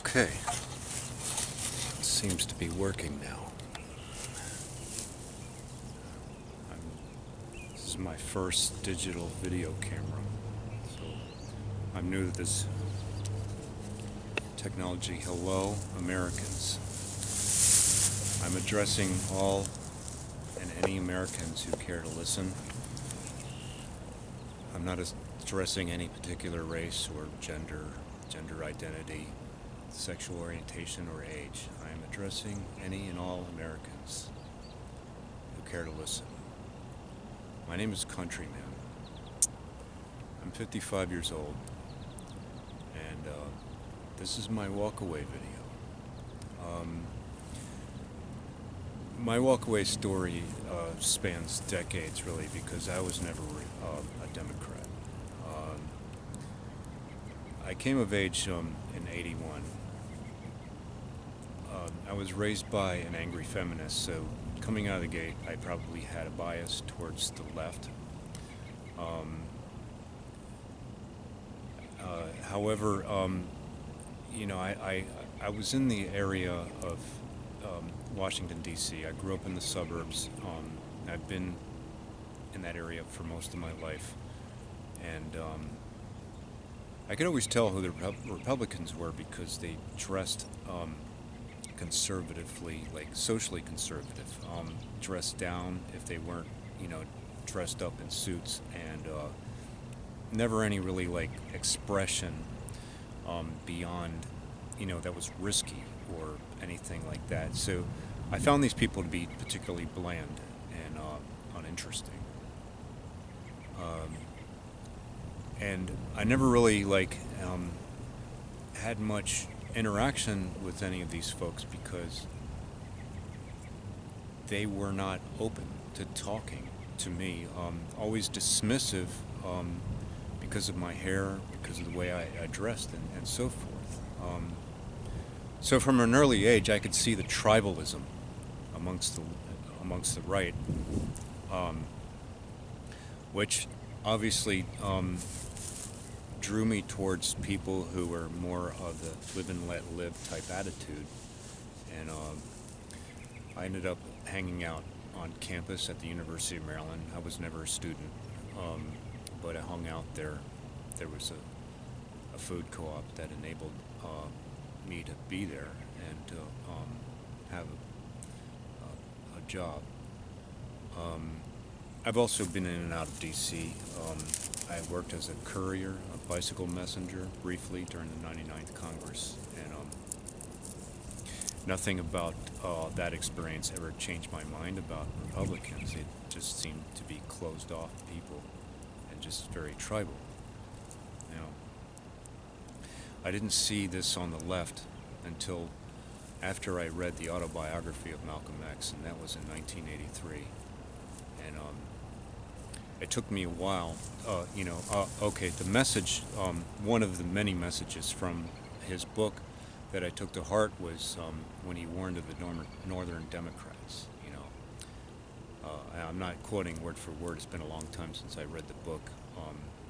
Okay, it seems to be working now. This is my first digital video camera, so I'm new to this technology. Hello, Americans. I'm addressing all and any Americans who care to listen. I'm not addressing any particular race or gender identity, sexual orientation, or age. I am addressing any and all Americans who care to listen. My name is Countryman. I'm 55 years old, and this is my WalkAway video. My WalkAway story spans decades, really, because I was never a Democrat. I came of age in '81. I was raised by an angry feminist, so coming out of the gate, I probably had a bias towards the left. However, I was in the area of Washington, D.C. I grew up in the suburbs. I've been in that area for most of my life, and I could always tell who the Republicans were because they dressed conservatively, like socially conservative, dressed down if they weren't, dressed up in suits, and never any really like expression beyond, that was risky or anything like that. So I found these people to be particularly bland and uninteresting. And I never really had much interaction with any of these folks because they were not open to talking to me. Always dismissive because of my hair, because of the way I dressed, and so forth. So from an early age, I could see the tribalism amongst the right, which obviously drew me towards people who were more of the live and let live type attitude. And I ended up hanging out on campus at the University of Maryland. I was never a student, but I hung out there. There was a food co-op that enabled me to be there and to have a job. I've also been in and out of D.C. I worked as a courier, a bicycle messenger, briefly during the 99th Congress, and nothing about that experience ever changed my mind about Republicans. It just seemed to be closed off people and just very tribal. I didn't see this on the left until after I read the autobiography of Malcolm X, and that was in 1983. And it took me a while, the message, one of the many messages from his book that I took to heart was when he warned of the Northern Democrats. I'm not quoting word for word, it's been a long time since I read the book,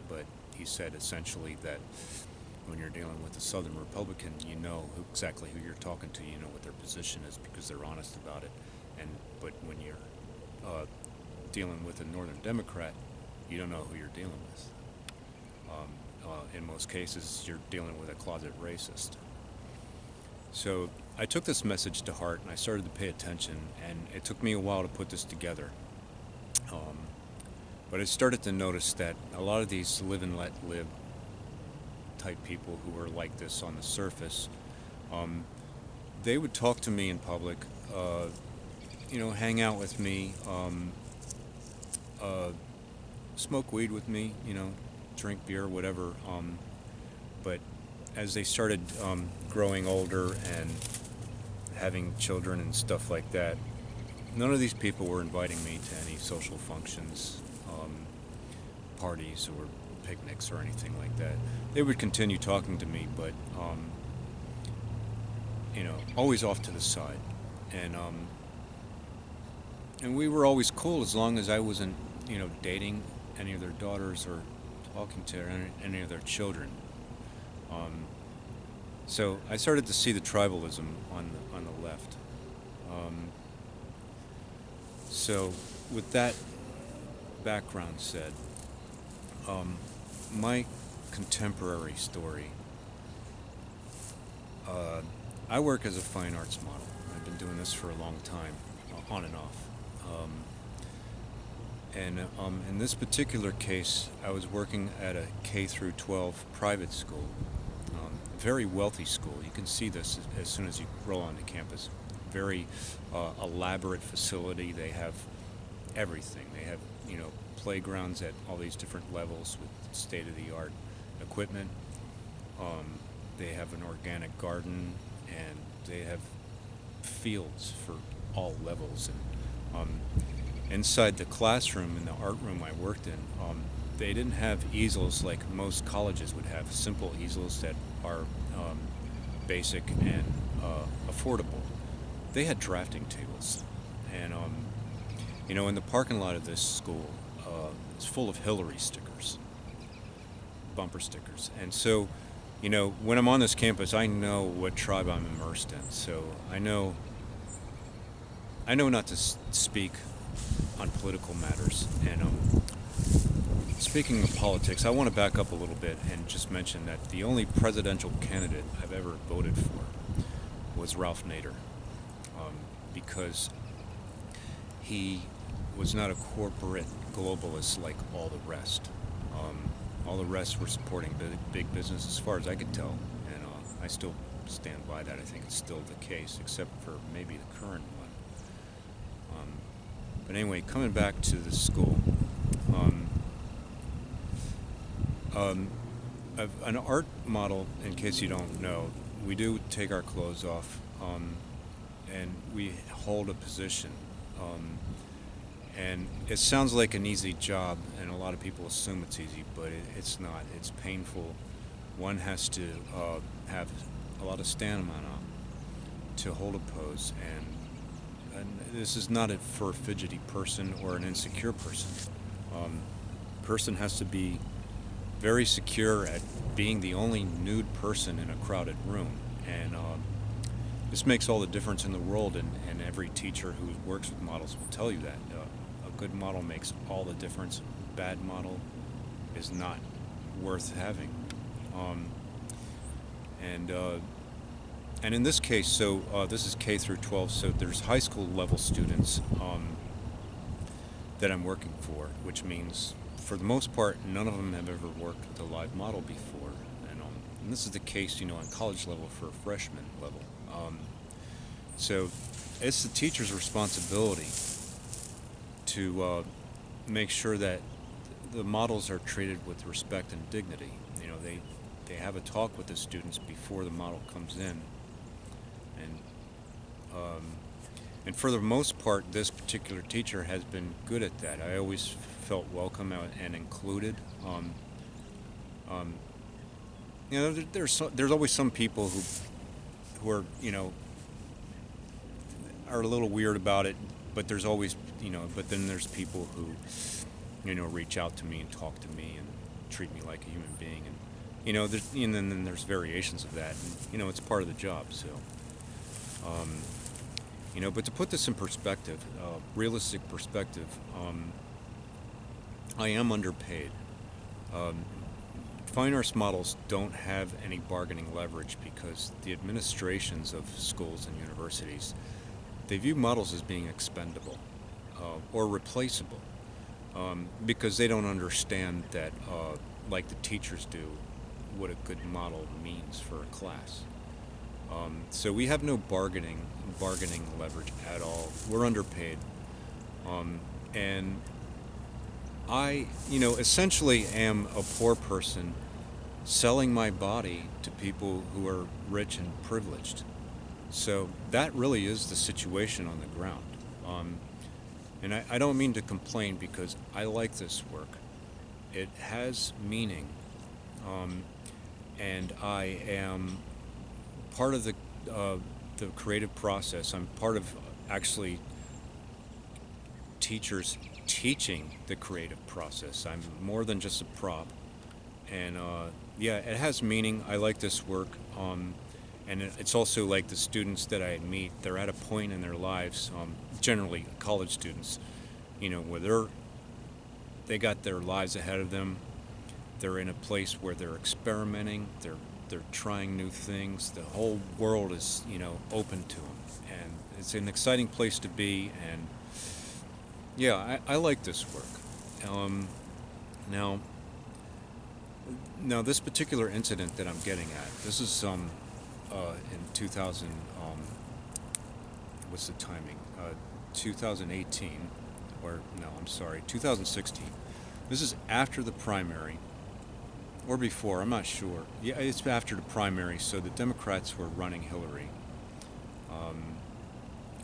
but he said essentially that when you're dealing with a Southern Republican, you know exactly who you're talking to, you know what their position is because they're honest about it, but when you're dealing with a Northern Democrat, you don't know who you're dealing with. In most cases, you're dealing with a closet racist. So I took this message to heart and I started to pay attention, and it took me a while to put this together. But I started to notice that a lot of these live and let live type people who were like this on the surface, they would talk to me in public, hang out with me, smoke weed with me, drink beer, whatever. But as they started growing older and having children and stuff like that, none of these people were inviting me to any social functions, parties, or picnics or anything like that. They would continue talking to me, but always off to the side. And we were always cool as long as I wasn't, dating any of their daughters or talking to any of their children. So I started to see the tribalism on the left. Um, so with that background said, um, my contemporary story. Uh, I work as a fine arts model. I've been doing this for a long time, on and off. Um, and in this particular case, I was working at a K through 12 private school, very wealthy school. You can see this as soon as you roll onto campus. Very elaborate facility. They have everything. They have playgrounds at all these different levels with state-of-the-art equipment. Um, they have an organic garden, and they have fields for all levels. And inside the classroom, in the art room I worked in, they didn't have easels like most colleges would have, simple easels that are basic and affordable. They had drafting tables. And, in the parking lot of this school, it's full of Hillary stickers, bumper stickers. And so, when I'm on this campus, I know what tribe I'm immersed in. So I know not to speak on political matters. And speaking of politics, I want to back up a little bit and just mention that the only presidential candidate I've ever voted for was Ralph Nader, because he was not a corporate globalist like all the rest. All the rest were supporting big business, as far as I could tell, and I still stand by that. I think it's still the case, except for maybe the current one. But anyway, coming back to the school, an art model, in case you don't know, we do take our clothes off, and we hold a position. And it sounds like an easy job, and a lot of people assume it's easy, but it's not. It's painful. One has to have a lot of stamina to hold a pose, and this is not for a fidgety person or an insecure person. Person has to be very secure at being the only nude person in a crowded room, and this makes all the difference in the world, and every teacher who works with models will tell you that. A good model makes all the difference. A bad model is not worth having. And in this case, so this is K through 12, so there's high school level students that I'm working for, which means for the most part, none of them have ever worked with a live model before. And this is the case, on college level for a freshman level. So it's the teacher's responsibility to make sure that the models are treated with respect and dignity. They have a talk with the students before the model comes in, and for the most part, this particular teacher has been good at that. I always felt welcome and included. There's always some people who are are a little weird about it, but there's always but then there's people who reach out to me and talk to me and treat me like a human being, and then there's variations of that, and it's part of the job. So but to put this in perspective, realistic perspective, I am underpaid. Fine arts models don't have any bargaining leverage because the administrations of schools and universities, they view models as being expendable or replaceable, because they don't understand that, like the teachers do, what a good model means for a class. So we have no bargaining leverage at all. We're underpaid, and I, essentially am a poor person selling my body to people who are rich and privileged. So that really is the situation on the ground. And I don't mean to complain because I like this work. It has meaning, and I am part of the creative process. I'm part of actually teachers teaching the creative process. I'm more than just a prop, and it has meaning. I like this work, And it's also like the students that I meet, they're at a point in their lives, generally college students, where they got their lives ahead of them. They're in a place where they're experimenting, they're trying new things. The whole world is, open to them, and it's an exciting place to be. And yeah, I like this work. Now, this particular incident that I'm getting at, this is in 2000. What's the timing? 2018, or no, I'm sorry, 2016. This is after the primary, or before, I'm not sure. Yeah, it's after the primary, so the Democrats were running Hillary,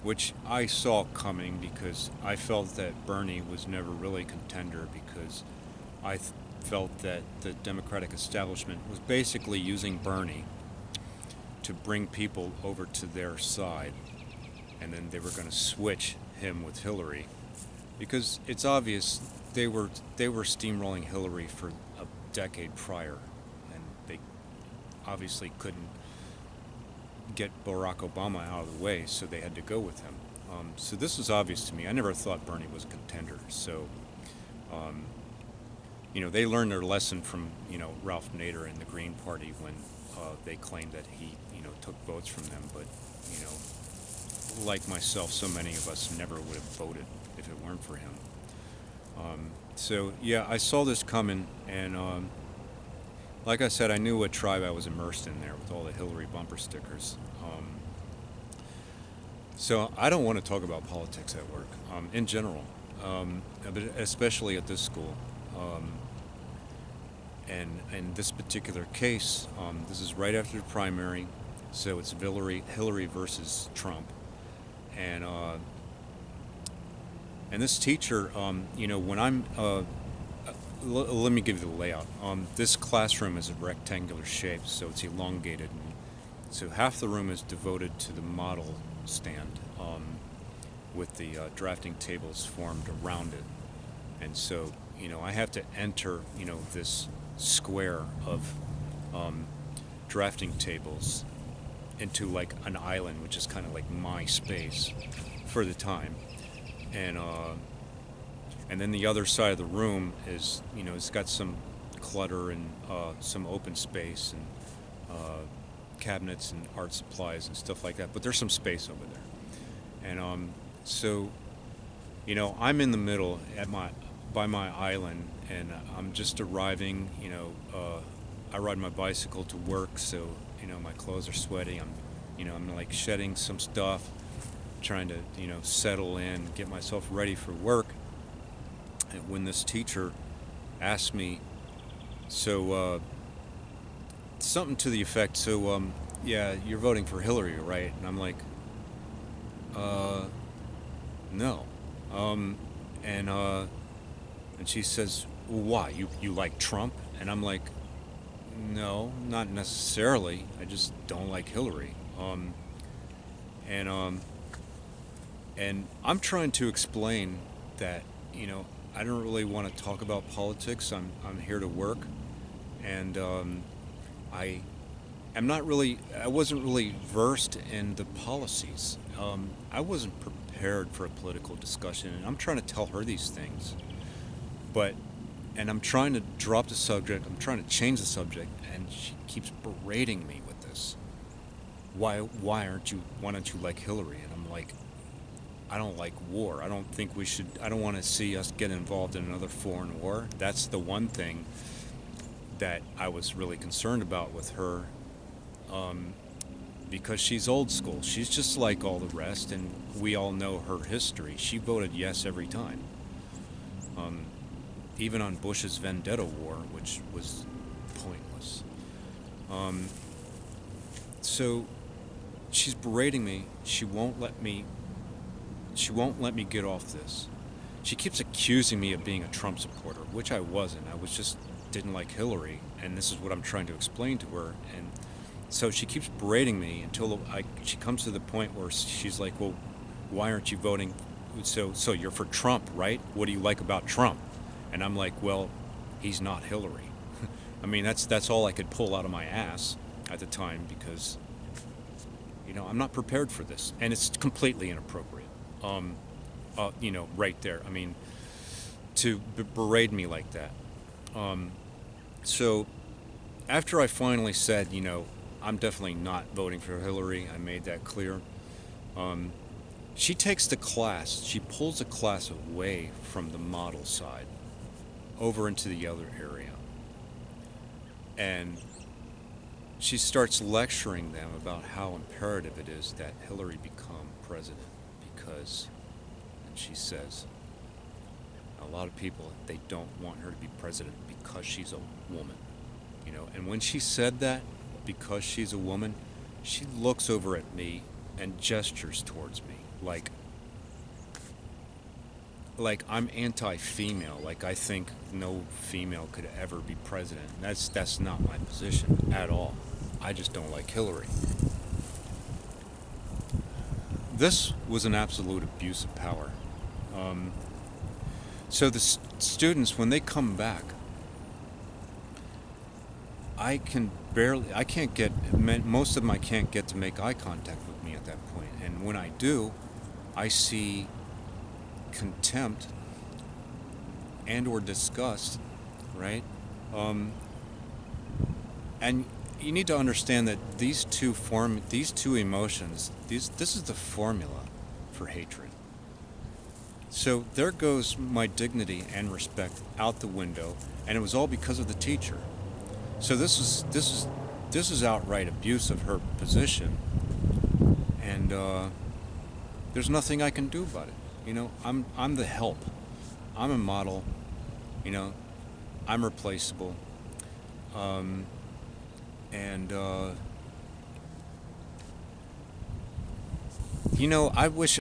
which I saw coming because I felt that Bernie was never really a contender, because felt that the Democratic establishment was basically using Bernie to bring people over to their side, and then they were going to switch him with Hillary, because it's obvious they were steamrolling Hillary for a decade prior, and they obviously couldn't get Barack Obama out of the way, so they had to go with him. So this was obvious to me. I never thought Bernie was a contender. So, they learned their lesson from, Ralph Nader and the Green Party when they claimed that he, took votes from them. But, like myself, so many of us never would have voted if it weren't for him. So, yeah, I saw this coming, and like I said, I knew what tribe I was immersed in there with all the Hillary bumper stickers. So I don't want to talk about politics at work, in general, but especially at this school. And in this particular case, this is right after the primary, so it's Hillary versus Trump. And this teacher, when I'm, let me give you the layout. This classroom is a rectangular shape, so it's elongated. And so half the room is devoted to the model stand, with the drafting tables formed around it. And so, I have to enter, this square of drafting tables into like an island, which is kind of like my space for the time. And then the other side of the room is, it's got some clutter and some open space and cabinets and art supplies and stuff like that. But there's some space over there. And so, I'm in the middle by my island, and I'm just arriving. I ride my bicycle to work, so my clothes are sweaty. I'm like shedding some stuff, trying to settle in, get myself ready for work. And when this teacher asked me, so something to the effect, so yeah, you're voting for Hillary, right? And I'm like, no. And she says, well, why? You like Trump? And I'm like, no, not necessarily. I just don't like Hillary. And I'm trying to explain that, I don't really want to talk about politics. I'm here to work, and I wasn't really versed in the policies. I wasn't prepared for a political discussion, and I'm trying to tell her these things. And I'm trying to drop the subject, I'm trying to change the subject, and she keeps berating me with this. Why don't you like Hillary? And I'm like, I don't like war. I don't want to see us get involved in another foreign war. That's the one thing that I was really concerned about with her, because she's old school. She's just like all the rest, and we all know her history. She voted yes every time. Even on Bush's Vendetta War, which was pointless. So she's berating me. She won't let me get off this. She keeps accusing me of being a Trump supporter, which I wasn't. I didn't like Hillary, and this is what I'm trying to explain to her. And so she keeps berating me until she comes to the point where she's like, well, why aren't you voting? So you're for Trump, right? What do you like about Trump? And I'm like, well, he's not Hillary. I mean, that's all I could pull out of my ass at the time, because I'm not prepared for this, and it's completely inappropriate. Um, right there. I mean, to berate me like that. Um, so after I finally said, I'm definitely not voting for Hillary, I made that clear. Um, she takes the class, she pulls the class away from the model side over into the other area. And she starts lecturing them about how imperative it is that Hillary become president because, and she says, a lot of people, they don't want her to be president because she's a woman. And when she said that, because she's a woman, she looks over at me and gestures towards me like I'm anti-female, like I think no female could ever be president. That's not my position at all. I just don't like Hillary. This was an absolute abuse of power. Um, so the students, when they come back, I can't get, most of them I can't get to make eye contact with me at that point. And when I do, I see contempt and or disgust, right? Um, and you need to understand that these two emotions, this is the formula for hatred. So there goes my dignity and respect out the window, and it was all because of the teacher. So this is outright abuse of her position, and there's nothing I can do about it. I'm the help. I'm a model. You know, I'm replaceable. Um, and I wish